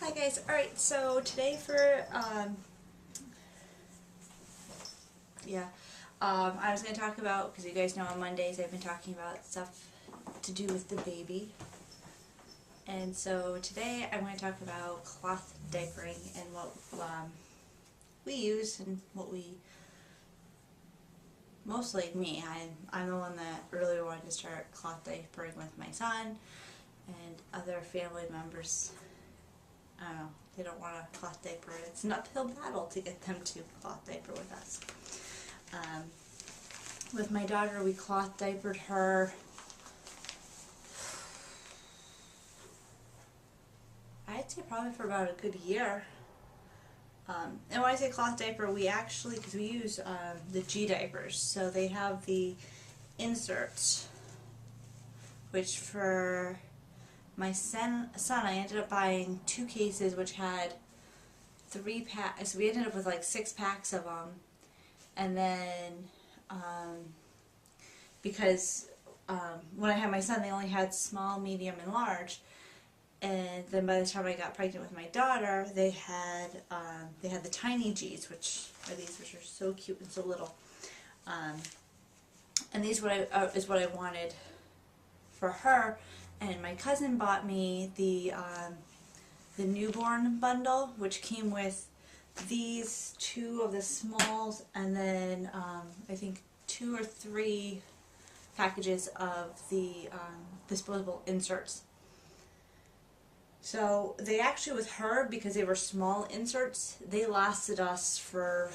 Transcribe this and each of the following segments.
Hi guys, alright, so today for, I was going to talk about, because you guys know on Mondays I've been talking about stuff to do with the baby. And so today I'm going to talk about cloth diapering and what we use and what we, mostly me, I'm the one that really wanted to start cloth diapering with my son, and other family members, I don't know, they don't want a cloth diaper. It's an uphill battle to get them to cloth diaper with us. With my daughter, we cloth diapered her, I'd say probably for about a good year. And when I say cloth diaper, we actually, because we use the G diapers, so they have the inserts, which for my son, I ended up buying 2 cases which had 3 packs, so we ended up with like 6 packs of them. And then, because when I had my son, they only had small, medium, and large. And then by the time I got pregnant with my daughter, they had the tiny G's, which are these, which are so cute and so little. And these is what I wanted for her. And my cousin bought me the newborn bundle, which came with these 2 of the smalls, and then I think 2 or 3 packages of the disposable inserts. So they actually, with her, because they were small inserts, they lasted us for,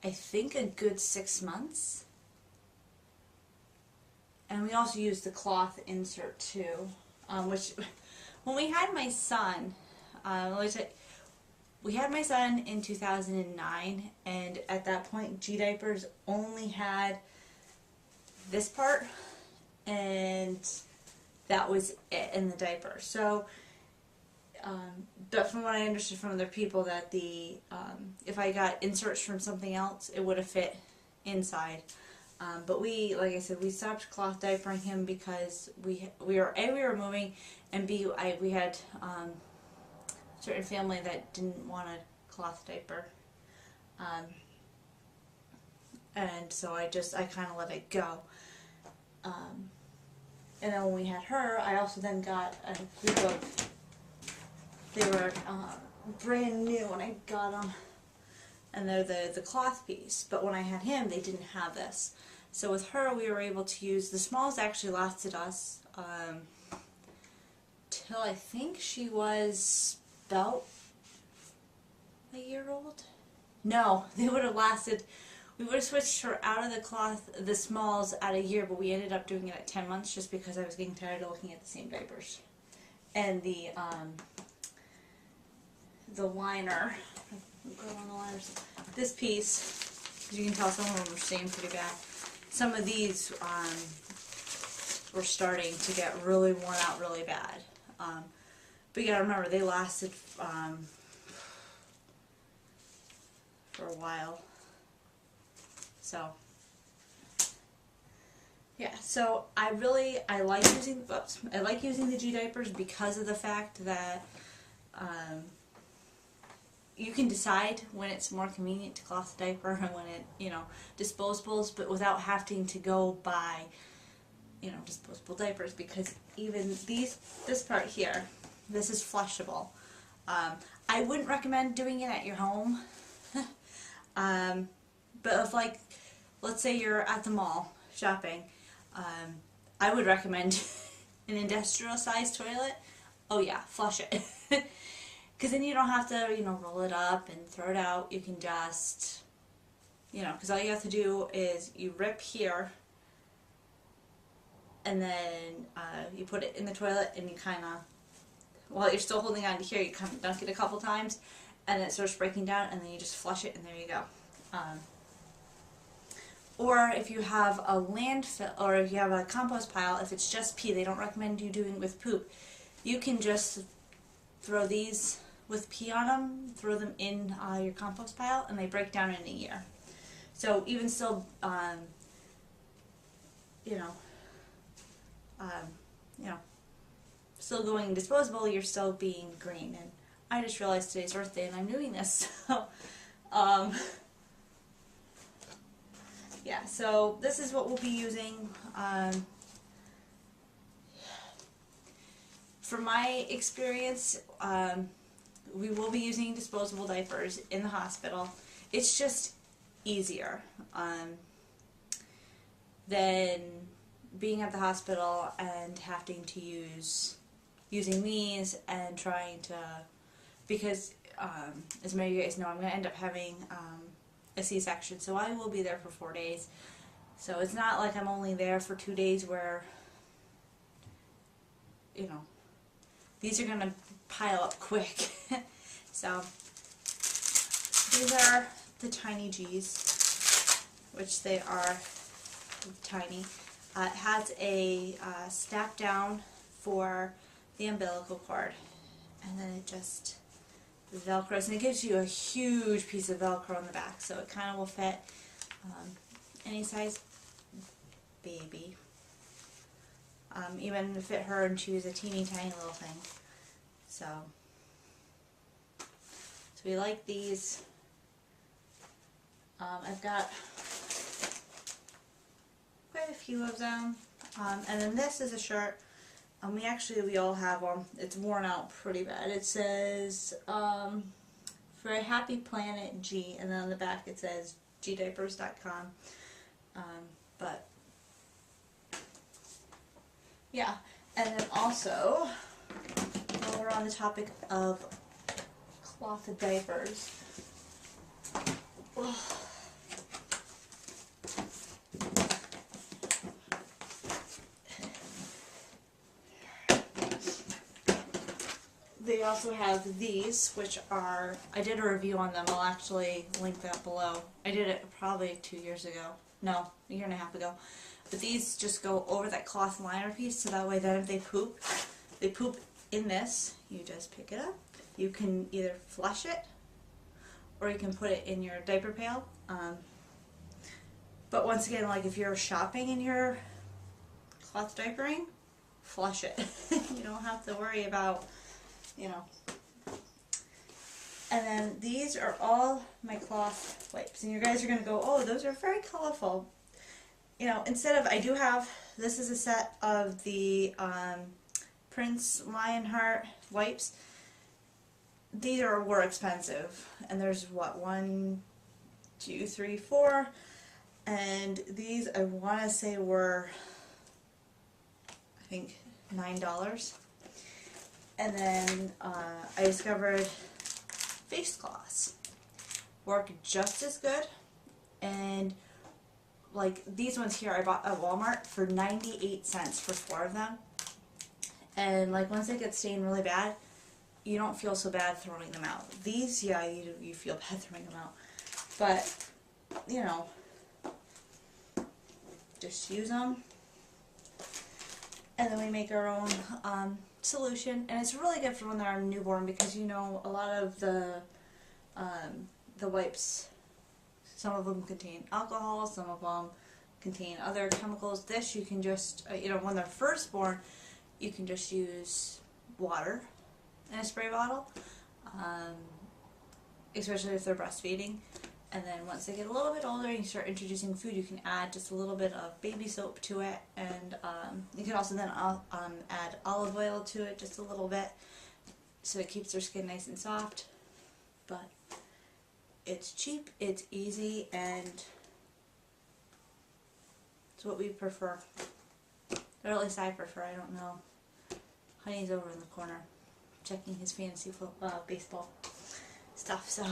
I think, a good 6 months. And we also used the cloth insert too, which, when we had my son, we had my son in 2009, and at that point G diapers only had this part, and that was it in the diaper. So, but from what I understood from other people, that if I got inserts from something else, it would have fit inside. But we, like I said, we stopped cloth diapering him because we were moving, and B, we had certain family that didn't want a cloth diaper, and so I kind of let it go. And then when we had her, I also then got a group of, they were brand new when I got them, and they're the cloth piece. But when I had him, they didn't have this. So with her, we were able to use, the smalls actually lasted us till I think she was about a year old. No, they would have lasted, we would have switched her out of the cloth, the smalls, at a year, but we ended up doing it at 10 months just because I was getting tired of looking at the same diapers. And the liner, this piece, as you can tell, some of them are stained pretty bad. Some of these were starting to get really worn out really bad. But you gotta remember, they lasted for a while. So, yeah, so I like using the G diapers because of the fact that you can decide when it's more convenient to cloth diaper and when it, disposables, but without having to go buy, disposable diapers, because even this part here, this is flushable. I wouldn't recommend doing it at your home. But if, like, let's say you're at the mall shopping, I would recommend an industrial sized toilet. Oh yeah, flush it. Because then you don't have to, roll it up and throw it out. You can just, because all you have to do is you rip here, and then you put it in the toilet, and you kind of, while you're still holding on to here, you kind of dunk it a couple times, and it starts breaking down, and then you just flush it, and there you go. Or if you have a landfill, or if you have a compost pile, if it's just pee, they don't recommend you doing it with poop. You can just throw these with pee on them, throw them in your compost pile, and they break down in a year. So even still, still going disposable, you're still being green. And I just realized today's Earth Day and I'm doing this. So, yeah, so this is what we'll be using. From my experience, we will be using disposable diapers in the hospital. It's just easier than being at the hospital and having to using these and trying to, because as many of you guys know, I'm going to end up having a C-section, so I will be there for 4 days. So it's not like I'm only there for 2 days where, you know, these are going to pile up quick. So these are the tiny G's, which they are tiny. It has a snap down for the umbilical cord, and then it just velcros, and it gives you a huge piece of velcro on the back, so it kind of will fit any size baby, even fit her, and she was a teeny tiny little thing. So we like these. I've got quite a few of them, and then this is a shirt. We all have one. It's worn out pretty bad. It says, for a happy planet G, and then on the back it says gdiapers.com. But, yeah. And then also, while we're on the topic of cloth diapers, they also have these, which are, I did a review on them. I'll actually link that below. I did it probably 2 years ago. No, a year and a half ago. But these just go over that cloth liner piece, so that way then if they poop in this, you just pick it up. You can either flush it, or you can put it in your diaper pail. But once again, like if you're shopping in your cloth diapering, flush it. You don't have to worry about, you know. And then these are all my cloth wipes. And you guys are going to go, oh, those are very colorful. You know, instead of, I do have, this is a set of the Prince Lionheart wipes. These were expensive. And there's what, 1, 2, 3, 4. And these, I want to say, were, I think, $9. And then I discovered face cloths work just as good, and like these ones here I bought at Walmart for 98 cents for 4 of them, and like once they get stained really bad, you don't feel so bad throwing them out. These, yeah, you feel bad throwing them out, but you know, just use them. And then we make our own solution, and it's really good for when they're newborn, because you know a lot of the wipes, some of them contain alcohol, some of them contain other chemicals. This you can just, you know, when they're first born, you can just use water in a spray bottle, especially if they're breastfeeding. And then once they get a little bit older and you start introducing food, you can add just a little bit of baby soap to it, and you can also then add olive oil to it, just a little bit, so it keeps their skin nice and soft. But it's cheap, it's easy, and it's what we prefer. Or at least I prefer, I don't know. Honey's over in the corner checking his fantasy baseball stuff, so...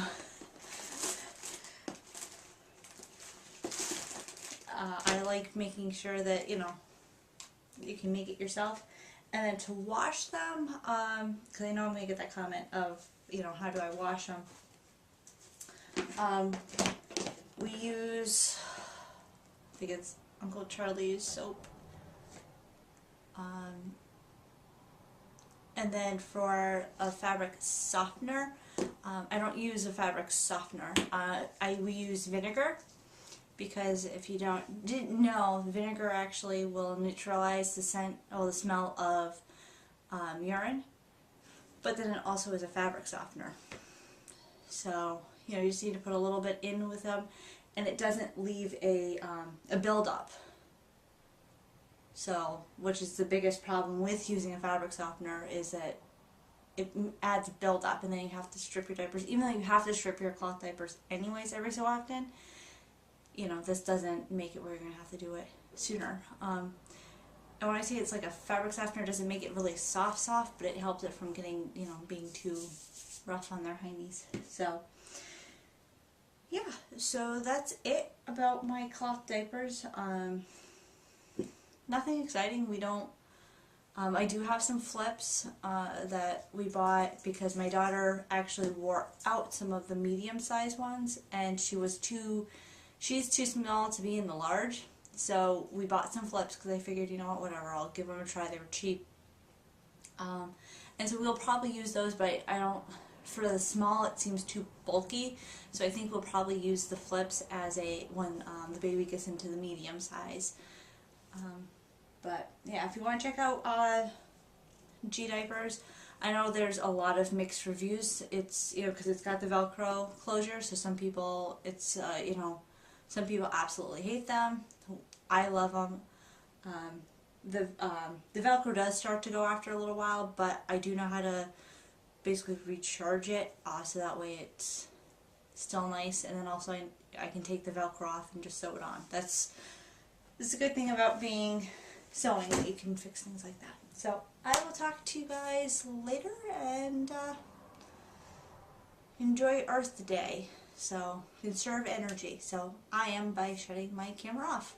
I like making sure that, you know, you can make it yourself. And then to wash them, because I know I'm going to get that comment of, you know, how do I wash them? We use, I think it's Uncle Charlie's soap. And then for a fabric softener, I don't use a fabric softener. We use vinegar. Because if you didn't know, vinegar actually will neutralize the scent or the smell of urine, but then it also is a fabric softener. So, you know, you just need to put a little bit in with them, and it doesn't leave a buildup. So, which is the biggest problem with using a fabric softener, is that it adds buildup, and then you have to strip your diapers. Even though you have to strip your cloth diapers anyways every so often, you know, this doesn't make it where you're going to have to do it sooner. And when I say it's like a fabric softener, it doesn't make it really soft, but it helps it from getting, you know, being too rough on their hindies. So, yeah, so that's it about my cloth diapers. Nothing exciting. We don't, I do have some flips that we bought because my daughter actually wore out some of the medium-sized ones, and she's too small to be in the large. So we bought some flips because I figured, you know what, whatever, I'll give them a try. They were cheap. And so we'll probably use those, but I don't, for the small it seems too bulky, so I think we'll probably use the flips as when the baby gets into the medium size. But yeah, if you want to check out G diapers, I know there's a lot of mixed reviews. It's, you know, because it's got the Velcro closure, so some people, it's, you know, some people absolutely hate them. I love them. The Velcro does start to go after a little while, but I do know how to basically recharge it, so that way it's still nice, and then also I can take the Velcro off and just sew it on. This is a good thing about being sewing, that you can fix things like that. So I will talk to you guys later, and enjoy Earth Day. So conserve energy. So I am by shutting my camera off.